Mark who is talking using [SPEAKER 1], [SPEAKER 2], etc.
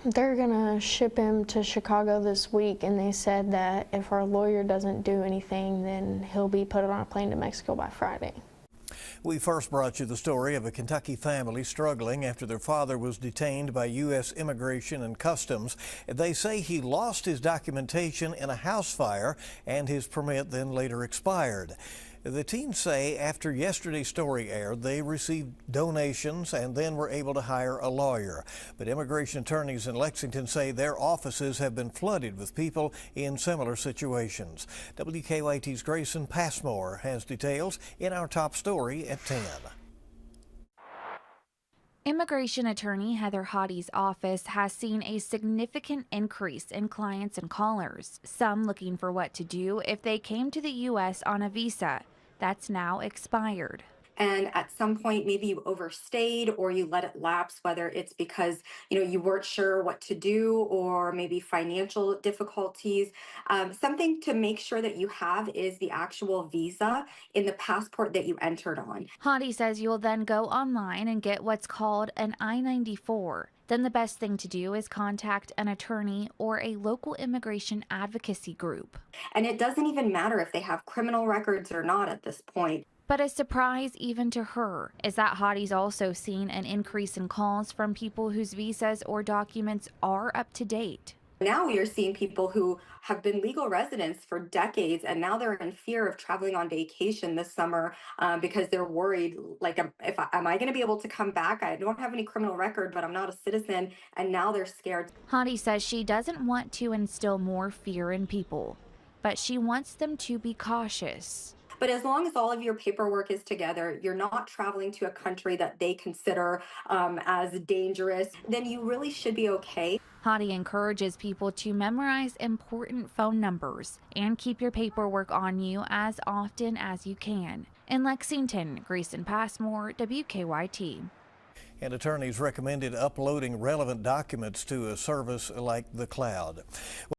[SPEAKER 1] They're gonna ship him to Chicago this week, and they said that if our lawyer doesn't do anything, then he'll be put on a plane to Mexico by Friday.
[SPEAKER 2] We first brought you the story of a Kentucky family struggling after their father was detained by U.S. Immigration and Customs. They say he lost his documentation in a house fire and his permit then later expired. The teens say after yesterday's story aired, they received donations and then were able to hire a lawyer. But immigration attorneys in Lexington say their offices have been flooded with people in similar situations. WKYT's Grayson Passmore has details in our top story at 10.
[SPEAKER 3] Immigration attorney Heather Hadi's office has seen a significant increase in clients and callers, some looking for what to do if they came to the U.S. on a visa that's now expired.
[SPEAKER 4] And at some point, maybe you overstayed or you let it lapse, whether it's because, you weren't sure what to do or maybe financial difficulties. Something to make sure that you have is the actual visa in the passport that you entered on.
[SPEAKER 3] Hadi says you'll then go online and get what's called an I-94. Then the best thing to do is contact an attorney or a local immigration advocacy group.
[SPEAKER 4] And it doesn't even matter if they have criminal records or not at this point.
[SPEAKER 3] But a surprise even to her is that Hadi's also seen an increase in calls from people whose visas or documents are up to date.
[SPEAKER 4] Now we are seeing people who have been legal residents for decades, and now they're in fear of traveling on vacation this summer because they're worried, like, am I going to be able to come back? I don't have any criminal record, but I'm not a citizen, and now they're scared.
[SPEAKER 3] Hadi says she doesn't want to instill more fear in people, but she wants them to be cautious.
[SPEAKER 4] But as long as all of your paperwork is together, you're not traveling to a country that they consider as dangerous, then you really should be okay.
[SPEAKER 3] Hadi encourages people to memorize important phone numbers and keep your paperwork on you as often as you can. In Lexington, Grayson Passmore, WKYT.
[SPEAKER 2] And attorneys recommended uploading relevant documents to a service like the cloud.